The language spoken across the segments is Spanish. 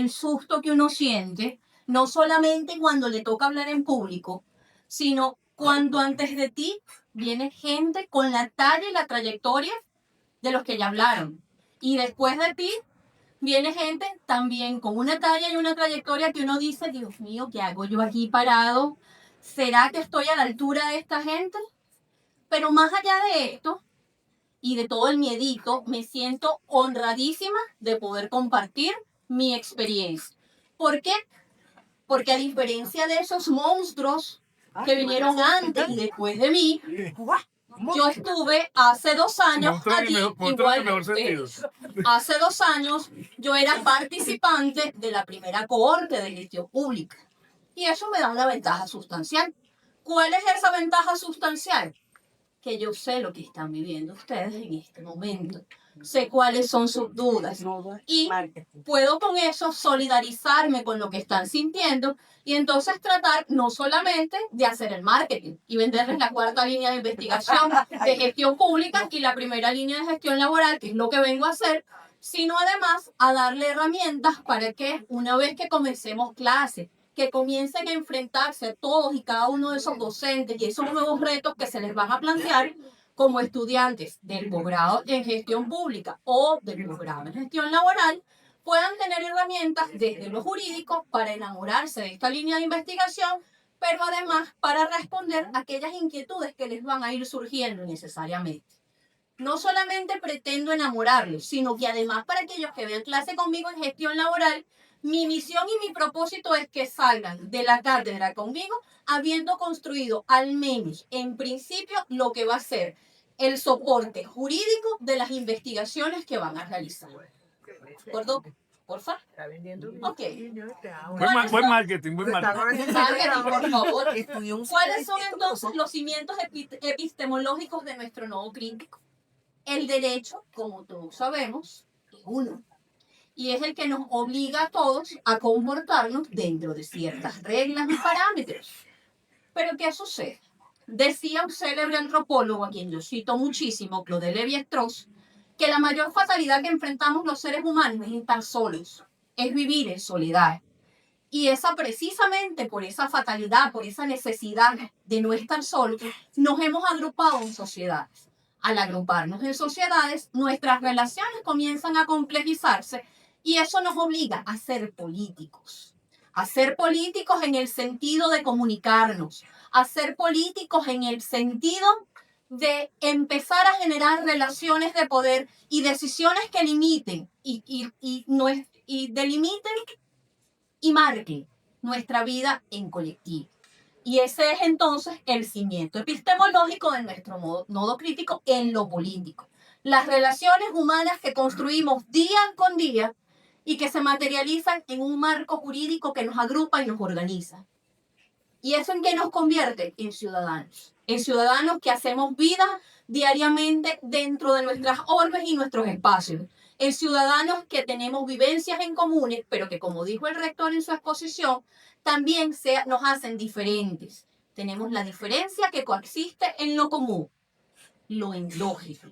el susto que uno siente, no solamente cuando le toca hablar en público, sino cuando antes de ti viene gente con la talla y la trayectoria de los que ya hablaron. Y después de ti viene gente también con una talla y una trayectoria que uno dice, Dios mío, ¿qué hago yo aquí parado? ¿Será que estoy a la altura de esta gente? Pero más allá de esto y de todo el miedito, me siento honradísima de poder compartir mi experiencia. ¿Por qué? Porque a diferencia de esos monstruos que vinieron antes y después de mí, yo estuve hace 2 años aquí, igual hace 2 años yo era participante de la primera cohorte de gestión pública. Y eso me da una ventaja sustancial. ¿Cuál es esa ventaja sustancial? Que yo sé lo que están viviendo ustedes en este momento. Sé cuáles son sus dudas. Y puedo con eso solidarizarme con lo que están sintiendo y entonces tratar no solamente de hacer el marketing y venderles la 4ª línea de investigación de gestión pública y la primera línea de gestión laboral, que es lo que vengo a hacer, sino además a darle herramientas para que una vez que comencemos clases, que comiencen a enfrentarse todos y cada uno de esos docentes y esos nuevos retos que se les van a plantear como estudiantes del posgrado en gestión pública o del posgrado en gestión laboral, puedan tener herramientas desde lo jurídico para enamorarse de esta línea de investigación, pero además para responder a aquellas inquietudes que les van a ir surgiendo necesariamente. No solamente pretendo enamorarlos, sino que además para aquellos que vean clase conmigo en gestión laboral, mi misión y mi propósito es que salgan de la cátedra conmigo habiendo construido al menos en principio lo que va a ser el soporte jurídico de las investigaciones que van a realizar. ¿De acuerdo? ¿Porfa? Ok. Buen marketing, buen marketing, por favor. ¿Cuáles son entonces los cimientos epistemológicos de nuestro nodo crítico? El derecho, como todos sabemos, es uno. Y es el que nos obliga a todos a comportarnos dentro de ciertas reglas y parámetros. Pero ¿qué sucede? Decía un célebre antropólogo, a quien yo cito muchísimo, Claude Lévi-Strauss, que la mayor fatalidad que enfrentamos los seres humanos es estar solos, es vivir en soledad. Y precisamente por esa fatalidad, por esa necesidad de no estar solos, nos hemos agrupado en sociedades. Al agruparnos en sociedades, nuestras relaciones comienzan a complejizarse y eso nos obliga a ser políticos. A ser políticos en el sentido de comunicarnos, a ser políticos en el sentido de empezar a generar relaciones de poder y decisiones que limiten y delimiten y marquen nuestra vida en colectivo. Y ese es entonces el cimiento epistemológico de nuestro nodo crítico en lo político. Las relaciones humanas que construimos día con día y que se materializan en un marco jurídico que nos agrupa y nos organiza. ¿Y eso en qué nos convierte? En ciudadanos. En ciudadanos que hacemos vida diariamente dentro de nuestras orbes y nuestros espacios. En ciudadanos que tenemos vivencias en comunes, pero que, como dijo el rector en su exposición, también nos hacen diferentes. Tenemos la diferencia que coexiste en lo común, lo endógeno.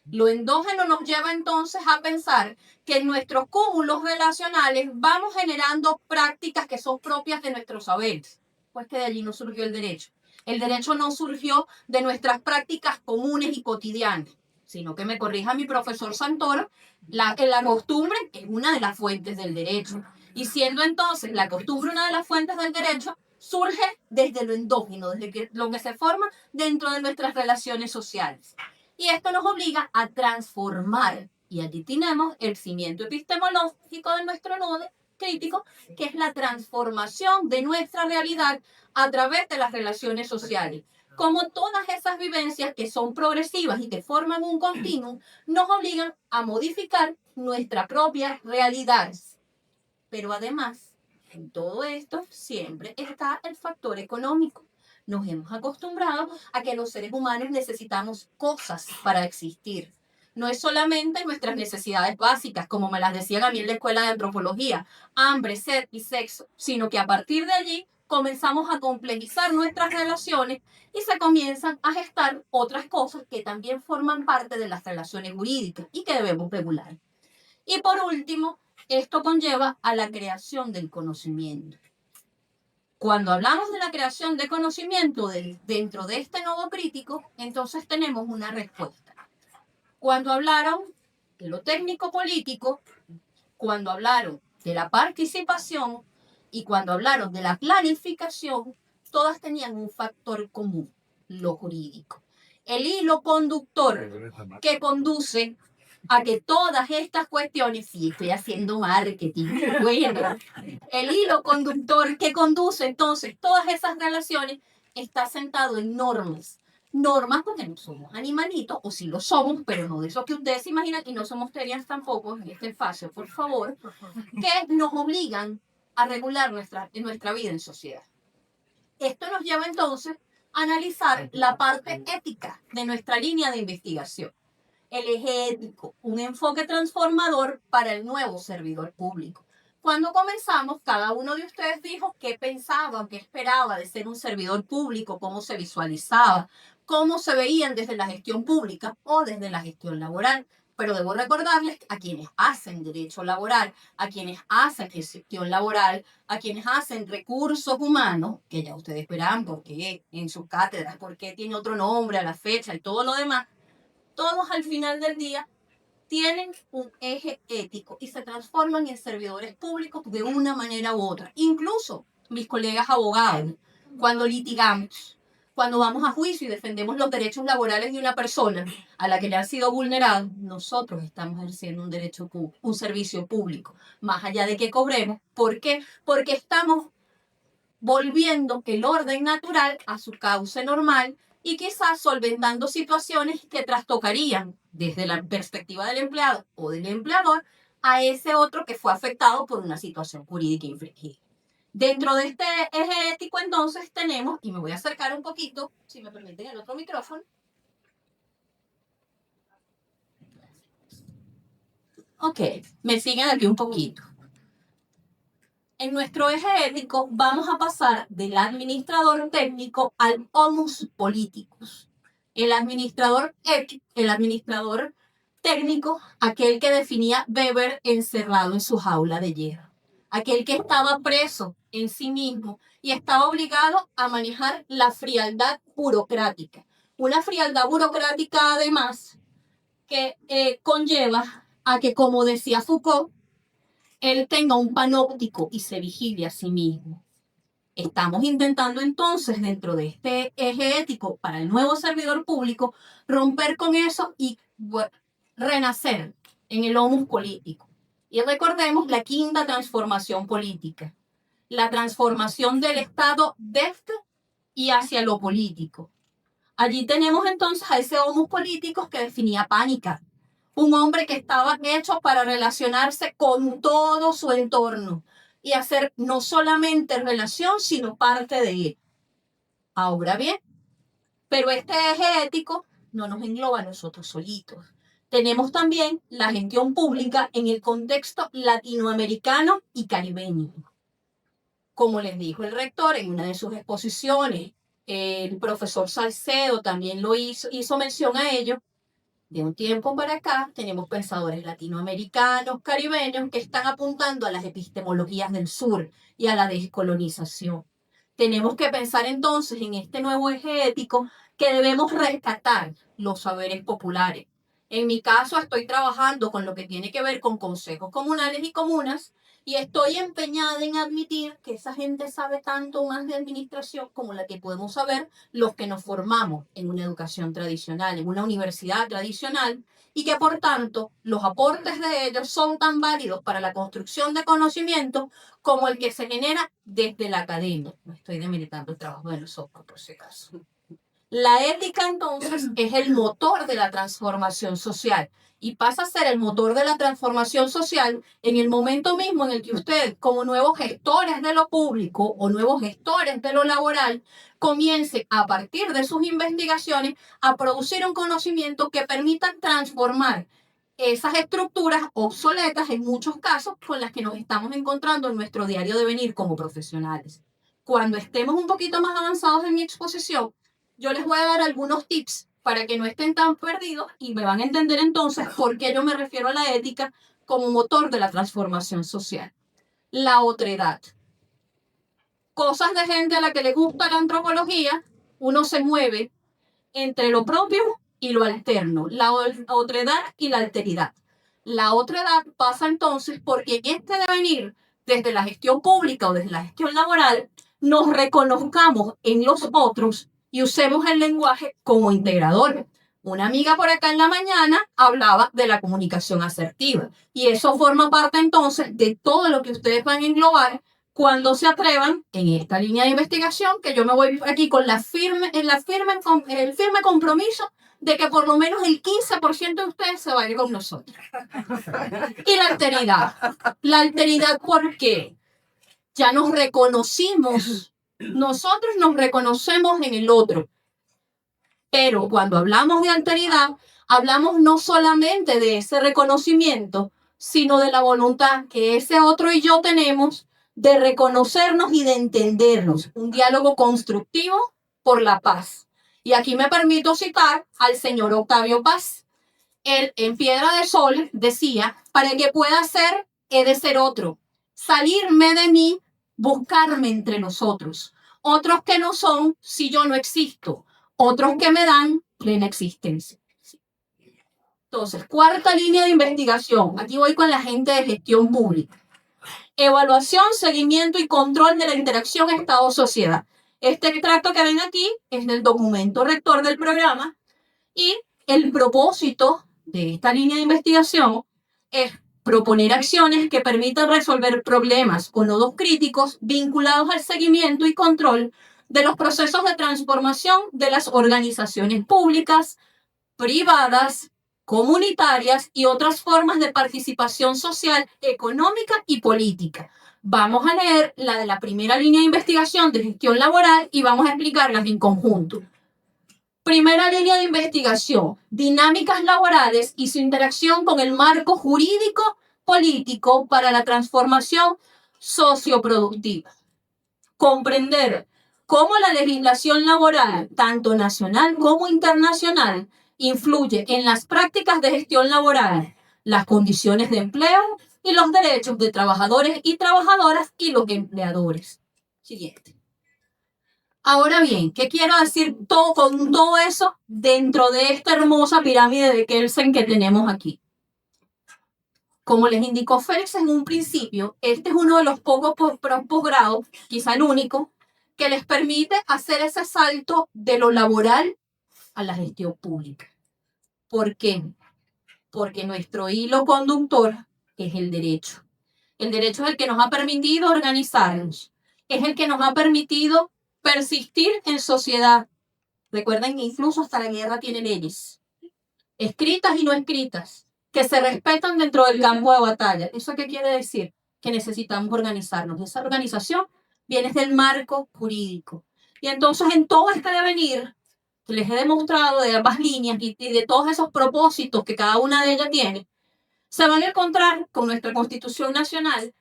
Lo endógeno nos lleva entonces a pensar que en nuestros cúmulos relacionales vamos generando prácticas que son propias de nuestros saberes, pues que de allí no surgió el derecho. El derecho no surgió de nuestras prácticas comunes y cotidianas, sino que me corrija mi profesor Santoro, la costumbre es una de las fuentes del derecho. Y siendo entonces la costumbre una de las fuentes del derecho, surge desde lo endógeno, desde lo que se forma dentro de nuestras relaciones sociales. Y esto nos obliga a transformar, y aquí tenemos el cimiento epistemológico de nuestro nodo crítico, que es la transformación de nuestra realidad a través de las relaciones sociales. Como todas esas vivencias que son progresivas y que forman un continuum, nos obligan a modificar nuestra propia realidad. Pero además, en todo esto siempre está el factor económico. Nos hemos acostumbrado a que los seres humanos necesitamos cosas para existir. No es solamente nuestras necesidades básicas, como me las decían a mí en la escuela de antropología, hambre, sed y sexo, sino que a partir de allí comenzamos a complejizar nuestras relaciones y se comienzan a gestar otras cosas que también forman parte de las relaciones jurídicas y que debemos regular. Y por último, Esto conlleva a la creación del conocimiento. Cuando hablamos de la creación de conocimiento dentro de este nodo crítico, entonces tenemos una respuesta. Cuando hablaron de lo técnico-político, cuando hablaron de la participación y cuando hablaron de la planificación, todas tenían un factor común, lo jurídico. El hilo conductor que conduce a que todas estas cuestiones, sí, estoy haciendo marketing, bueno, el hilo conductor que conduce entonces todas esas relaciones está sentado en normas. Normas porque no somos animalitos, o sí lo somos, pero no de eso que ustedes se imaginan, y no somos terias tampoco en este espacio, por favor, que nos obligan a regular nuestra vida en sociedad. Esto nos lleva entonces a analizar la parte ética de nuestra línea de investigación. El eje ético, un enfoque transformador para el nuevo servidor público. Cuando comenzamos, cada uno de ustedes dijo qué pensaba, qué esperaba de ser un servidor público, cómo se visualizaba, cómo se veían desde la gestión pública o desde la gestión laboral. Pero debo recordarles a quienes hacen derecho laboral, a quienes hacen gestión laboral, a quienes hacen recursos humanos, que ya ustedes verán por qué en sus cátedras, por qué tiene otro nombre a la fecha y todo lo demás, todos al final del día tienen un eje ético y se transforman en servidores públicos de una manera u otra. Incluso mis colegas abogados, cuando litigamos, cuando vamos a juicio y defendemos los derechos laborales de una persona a la que le han sido vulnerados, nosotros estamos ejerciendo un derecho público, un servicio público, más allá de que cobremos. ¿Por qué? Porque estamos volviendo el orden natural a su cauce normal y quizás solventando situaciones que trastocarían desde la perspectiva del empleado o del empleador a ese otro que fue afectado por una situación jurídica infringida. Dentro de este eje ético entonces tenemos, y me voy a acercar un poquito, si me permiten el otro micrófono. Ok, me siguen aquí un poquito. En nuestro eje ético vamos a pasar del administrador técnico al homus politicus. El administrador técnico, aquel que definía Weber encerrado en su jaula de hierro. Aquel que estaba preso en sí mismo y estaba obligado a manejar la frialdad burocrática. Una frialdad burocrática, además, que conlleva a que, como decía Foucault, él tenga un panóptico y se vigile a sí mismo. Estamos intentando entonces, dentro de este eje ético para el nuevo servidor público, romper con eso y renacer en el homus político. Y recordemos la quinta transformación política, la transformación del Estado desde y hacia lo político. Allí tenemos entonces a ese homus político que definía Pánica, un hombre que estaba hecho para relacionarse con todo su entorno y hacer no solamente relación, sino parte de él. Ahora bien, pero este eje ético no nos engloba a nosotros solitos. Tenemos también la gestión pública en el contexto latinoamericano y caribeño. Como les dijo el rector en una de sus exposiciones, el profesor Salcedo también lo hizo mención a ello. De un tiempo para acá tenemos pensadores latinoamericanos, caribeños, que están apuntando a las epistemologías del sur y a la descolonización. Tenemos que pensar entonces en este nuevo eje ético que debemos rescatar los saberes populares. En mi caso estoy trabajando con lo que tiene que ver con consejos comunales y comunas y estoy empeñada en admitir que esa gente sabe tanto más de administración como la que podemos saber los que nos formamos en una educación tradicional, en una universidad tradicional, y que por tanto los aportes de ellos son tan válidos para la construcción de conocimiento como el que se genera desde la academia. No estoy demeritando el trabajo de nosotros, por si acaso. La ética entonces es el motor de la transformación social y pasa a ser el motor de la transformación social en el momento mismo en el que ustedes, como nuevos gestores de lo público o nuevos gestores de lo laboral, comiencen a partir de sus investigaciones a producir un conocimiento que permita transformar esas estructuras obsoletas en muchos casos con las que nos estamos encontrando en nuestro diario de venir como profesionales. Cuando estemos un poquito más avanzados en mi exposición, yo les voy a dar algunos tips para que no estén tan perdidos y me van a entender entonces por qué yo me refiero a la ética como motor de la transformación social. La otredad. Cosas de gente a la que le gusta la antropología, uno se mueve entre lo propio y lo alterno, la otredad y la alteridad. La otredad pasa entonces porque en este devenir, desde la gestión pública o desde la gestión laboral, nos reconozcamos en los otros y usemos el lenguaje como integrador. Una amiga por acá en la mañana hablaba de la comunicación asertiva y eso forma parte entonces de todo lo que ustedes van a englobar cuando se atrevan en esta línea de investigación, que yo me voy aquí con el firme compromiso de que por lo menos el 15% de ustedes se va a ir con nosotros. Y la alteridad. La alteridad, ¿por qué? Ya nos reconocimos, nosotros nos reconocemos en el otro. Pero cuando hablamos de alteridad, hablamos no solamente de ese reconocimiento, sino de la voluntad que ese otro y yo tenemos de reconocernos y de entendernos. Un diálogo constructivo por la paz. Y aquí me permito citar al señor Octavio Paz. Él en Piedra de Sol decía, para que pueda ser, he de ser otro. Salirme de mí, buscarme entre nosotros. Otros que no son si yo no existo. Otros que me dan plena existencia. Entonces, cuarta línea de investigación. Aquí voy con la gente de gestión pública. Evaluación, seguimiento y control de la interacción Estado-sociedad. Este extracto que ven aquí es del documento rector del programa y el propósito de esta línea de investigación es proponer acciones que permitan resolver problemas o nodos críticos vinculados al seguimiento y control de los procesos de transformación de las organizaciones públicas, privadas, comunitarias y otras formas de participación social, económica y política. Vamos a leer la de la primera línea de investigación de gestión laboral y vamos a explicarlas en conjunto. Primera línea de investigación, dinámicas laborales y su interacción con el marco jurídico político para la transformación socioproductiva. Comprender cómo la legislación laboral, tanto nacional como internacional, influye en las prácticas de gestión laboral, las condiciones de empleo y los derechos de trabajadores y trabajadoras y los empleadores. Siguiente. Ahora bien, ¿qué quiero decir con todo eso dentro de esta hermosa pirámide de Kelsen que tenemos aquí? Como les indicó Félix en un principio, este es uno de los pocos posgrados, quizá el único, que les permite hacer ese salto de lo laboral a la gestión pública. ¿Por qué? Porque nuestro hilo conductor es el derecho. El derecho es el que nos ha permitido organizarnos, es el que nos ha permitido persistir en sociedad. Recuerden que incluso hasta la guerra tiene leyes, escritas y no escritas, que se respetan dentro del campo de batalla. ¿Eso qué quiere decir? Que necesitamos organizarnos. Esa organización viene del marco jurídico. Y entonces en todo este devenir que les he demostrado de ambas líneas y de todos esos propósitos que cada una de ellas tiene, se van a encontrar con nuestra Constitución Nacional,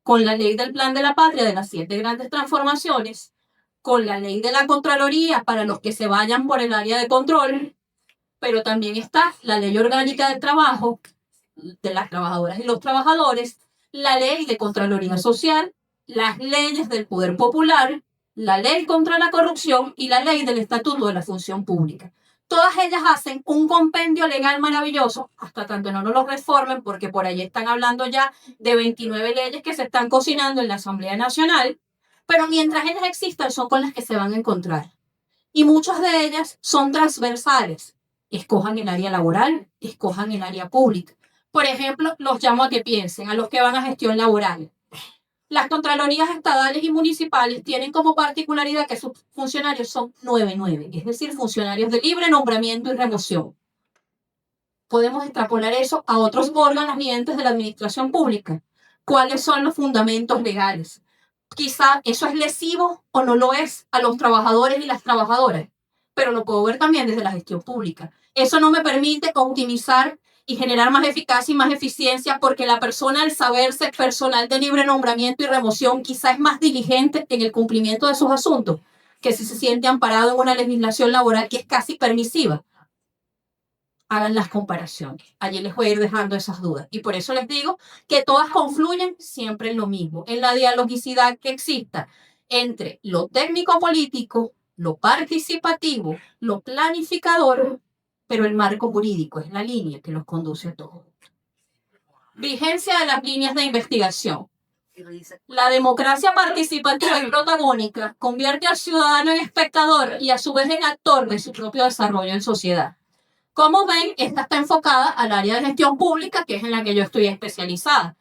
con la Ley del Plan de la Patria de las 7 grandes transformaciones, con la Ley de la Contraloría para los que se vayan por el área de control, pero también está la Ley Orgánica del Trabajo de las trabajadoras y los trabajadores, la Ley de Contraloría Social, las leyes del Poder Popular, la Ley contra la Corrupción y la Ley del Estatuto de la Función Pública. Todas ellas hacen un compendio legal maravilloso, hasta tanto no lo reformen, porque por ahí están hablando ya de 29 leyes que se están cocinando en la Asamblea Nacional, pero mientras ellas existan son con las que se van a encontrar. Y muchas de ellas son transversales. Escojan el área laboral, escojan el área pública. Por ejemplo, los llamo a que piensen, a los que van a gestión laboral. Las contralorías estadales y municipales tienen como particularidad que sus funcionarios son 9-9, es decir, funcionarios de libre nombramiento y remoción. Podemos extrapolar eso a otros órganos y entes de la administración pública. ¿Cuáles son los fundamentos legales? Quizá eso es lesivo o no lo es a los trabajadores y las trabajadoras, pero lo puedo ver también desde la gestión pública. Eso no me permite optimizar y generar más eficacia y más eficiencia porque la persona, al saberse personal de libre nombramiento y remoción, quizá es más diligente en el cumplimiento de sus asuntos que si se siente amparado en una legislación laboral que es casi permisiva. hagan las comparaciones. Allí les voy a ir dejando esas dudas. Y por eso les digo que todas confluyen siempre en lo mismo, en la dialogicidad que exista entre lo técnico-político, lo participativo, lo planificador, pero el marco jurídico es la línea que los conduce a todos. Vigencia de las líneas de investigación. La democracia participativa y protagónica convierte al ciudadano en espectador y a su vez en actor de su propio desarrollo en sociedad. Como ven, esta está enfocada al área de gestión pública, que es en la que yo estoy especializada.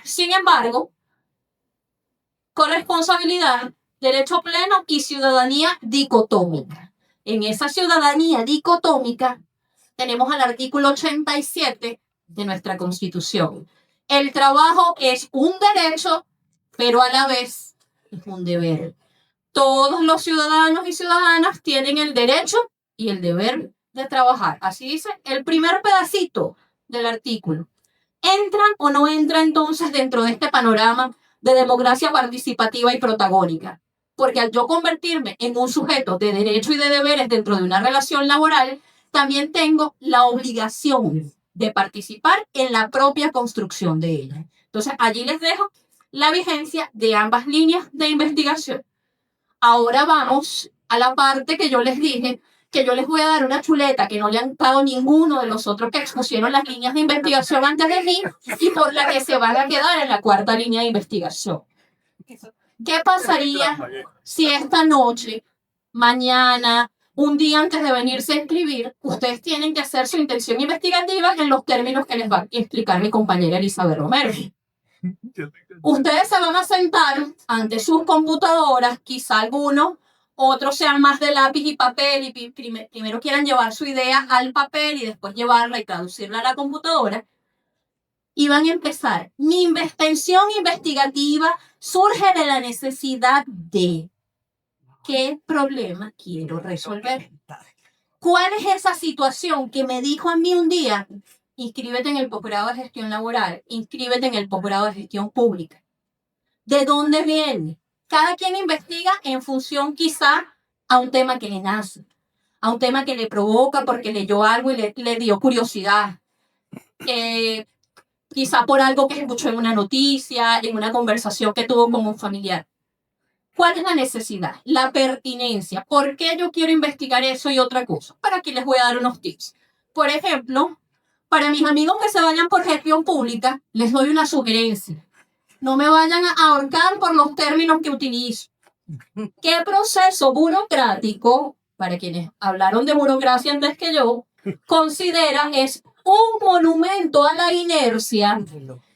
Sin embargo, corresponsabilidad, derecho pleno y ciudadanía dicotómica. En esa ciudadanía dicotómica tenemos al artículo 87 de nuestra Constitución. El trabajo es un derecho, pero a la vez es un deber. Todos los ciudadanos y ciudadanas tienen el derecho y el deber de trabajar. Así dice el primer pedacito del artículo. ¿Entran o no entra entonces dentro de este panorama de democracia participativa y protagónica? Porque al yo convertirme en un sujeto de derecho y de deberes dentro de una relación laboral, también tengo la obligación de participar en la propia construcción de ella. Entonces, allí les dejo la vigencia de ambas líneas de investigación. Ahora vamos a la parte que yo les dije, que yo les voy a dar una chuleta que no le han dado ninguno de los otros que expusieron las líneas de investigación antes de mí y por la que se van a quedar en la cuarta línea de investigación. ¿Qué pasaría si esta noche, mañana, un día antes de venirse a inscribir, ustedes tienen que hacer su intención investigativa en los términos que les va a explicar mi compañera Elizabeth Romero? Ustedes se van a sentar ante sus computadoras, quizá algunos, otros sean más de lápiz y papel y primero quieran llevar su idea al papel y después llevarla y traducirla a la computadora. Y van a empezar. Mi intención investigativa surge de la necesidad de ¿qué problema quiero resolver? ¿Cuál es esa situación que me dijo a mí un día? Inscríbete en el posgrado de gestión laboral, inscríbete en el posgrado de gestión pública. ¿De dónde viene? Cada quien investiga en función quizá a un tema que le nace, a un tema que le provoca porque leyó algo y le dio curiosidad. Quizá por algo que escuchó en una noticia, en una conversación que tuvo con un familiar. ¿Cuál es la necesidad? La pertinencia. ¿Por qué yo quiero investigar eso y otra cosa? Para aquí les voy a dar unos tips. Por ejemplo, para mis amigos que se vayan por gestión pública, les doy una sugerencia. No me vayan a ahorcar por los términos que utilizo. ¿Qué proceso burocrático, para quienes hablaron de burocracia antes que yo, consideran es un monumento a la inercia?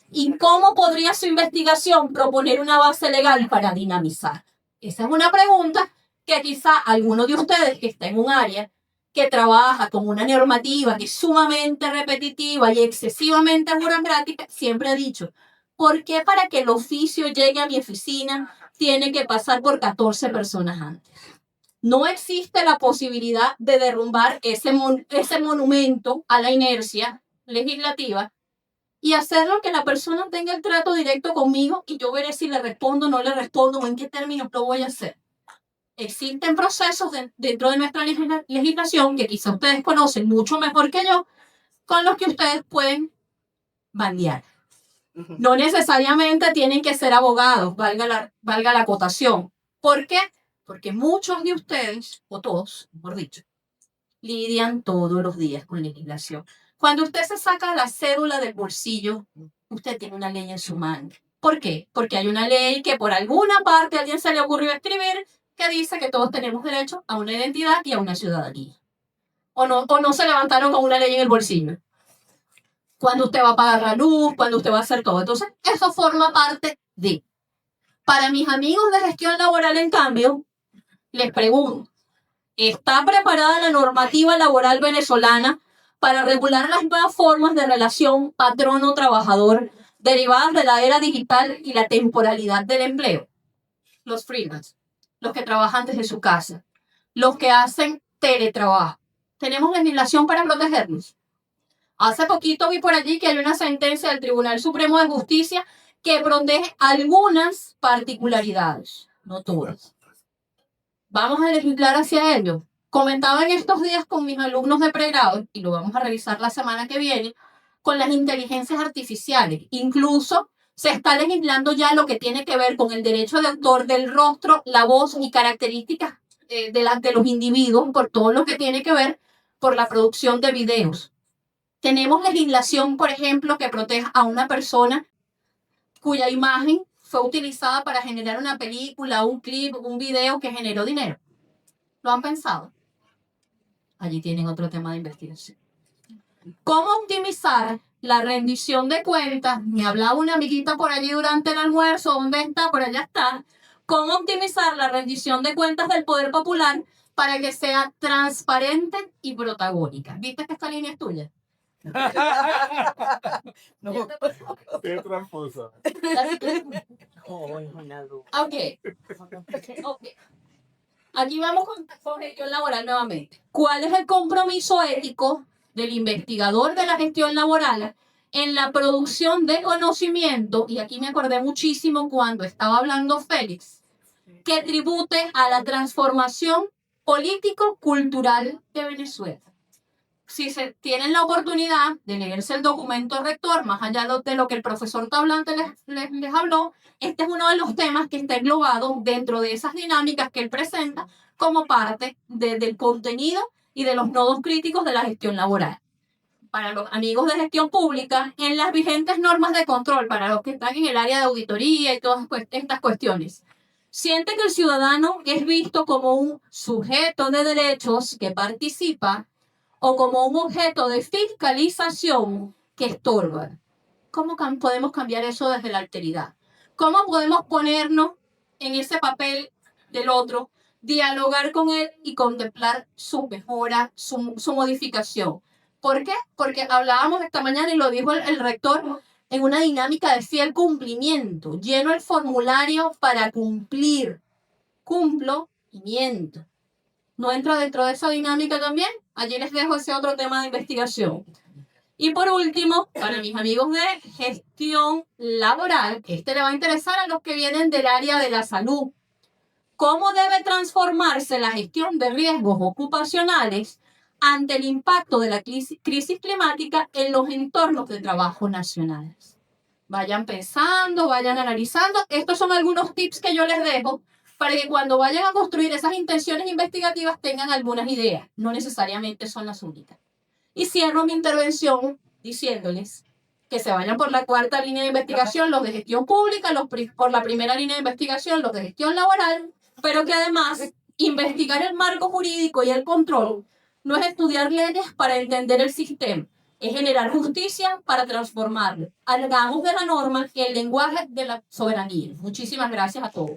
¿Y cómo podría su investigación proponer una base legal para dinamizar? Esa es una pregunta que quizá alguno de ustedes que está en un área que trabaja con una normativa que es sumamente repetitiva y excesivamente burocrática, siempre ha dicho, ¿por qué para que el oficio llegue a mi oficina tiene que pasar por 14 personas antes? No existe la posibilidad de derrumbar ese monumento a la inercia legislativa y hacerlo que la persona tenga el trato directo conmigo y yo veré si le respondo, no le respondo o en qué términos lo voy a hacer. Existen procesos dentro de nuestra legislación que quizá ustedes conocen mucho mejor que yo, con los que ustedes pueden bandear. No necesariamente tienen que ser abogados, valga la acotación. ¿Por qué? Porque muchos de ustedes, o todos, mejor dicho, lidian todos los días con legislación. Cuando usted se saca la cédula del bolsillo, usted tiene una ley en su mano. ¿Por qué? Porque hay una ley que por alguna parte a alguien se le ocurrió escribir que dice que todos tenemos derecho a una identidad y a una ciudadanía. O no se levantaron con una ley en el bolsillo. Cuando usted va a pagar la luz, cuando usted va a hacer todo. Entonces, eso forma parte de. Para mis amigos de gestión laboral, en cambio, les pregunto, ¿está preparada la normativa laboral venezolana para regular las nuevas formas de relación patrono-trabajador derivadas de la era digital y la temporalidad del empleo? Los freelance, los que trabajan desde su casa, los que hacen teletrabajo. ¿Tenemos legislación para protegerlos? Hace poquito vi por allí que hay una sentencia del Tribunal Supremo de Justicia que protege algunas particularidades, no todas. ¿Vamos a legislar hacia ello? Comentaba en estos días con mis alumnos de pregrado, y lo vamos a revisar la semana que viene, con las inteligencias artificiales. Incluso se está legislando ya lo que tiene que ver con el derecho de autor del rostro, la voz y características de los individuos, por todo lo que tiene que ver por la producción de videos. Tenemos legislación, por ejemplo, que protege a una persona cuya imagen fue utilizada para generar una película, un clip, un video que generó dinero. ¿Lo han pensado? Allí tienen otro tema de investigación. ¿Cómo optimizar la rendición de cuentas? Me hablaba una amiguita por allí durante el almuerzo. ¿Dónde está? Por allá está. ¿Cómo optimizar la rendición de cuentas del poder popular para que sea transparente y protagónica? ¿Viste que esta línea es tuya? No. Qué tramposa. Ok. Aquí vamos con gestión laboral nuevamente. ¿Cuál es el compromiso ético del investigador de la gestión laboral en la producción de conocimiento? Y aquí me acordé muchísimo cuando estaba hablando Félix, que tribute a la transformación político-cultural de Venezuela. Si se tienen la oportunidad de leerse el documento rector, más allá de lo que el profesor Tablante les habló, este es uno de los temas que está englobado dentro de esas dinámicas que él presenta como parte del contenido y de los nodos críticos de la gestión laboral. Para los amigos de gestión pública, en las vigentes normas de control, para los que están en el área de auditoría y todas estas cuestiones, siente que el ciudadano es visto como un sujeto de derechos que participa o como un objeto de fiscalización que estorba. ¿Cómo podemos cambiar eso desde la alteridad? ¿Cómo podemos ponernos en ese papel del otro, dialogar con él y contemplar su mejora, su modificación? ¿Por qué? Porque hablábamos esta mañana y lo dijo el rector, en una dinámica de fiel cumplimiento. Lleno el formulario para cumplir. Cumplo y miento. ¿No entra dentro de esa dinámica también? Allí les dejo ese otro tema de investigación. Y por último, para mis amigos de gestión laboral, este le va a interesar a los que vienen del área de la salud. ¿Cómo debe transformarse la gestión de riesgos ocupacionales ante el impacto de la crisis climática en los entornos de trabajo nacionales? Vayan pensando, vayan analizando. Estos son algunos tips que yo les dejo para que cuando vayan a construir esas intenciones investigativas tengan algunas ideas. No necesariamente son las únicas. Y cierro mi intervención diciéndoles que se vayan por la cuarta línea de investigación, los de gestión pública, por la primera línea de investigación, los de gestión laboral, pero que además investigar el marco jurídico y el control no es estudiar leyes para entender el sistema, es generar justicia para transformarlo. Hagamos de la norma el lenguaje de la soberanía. Muchísimas gracias a todos.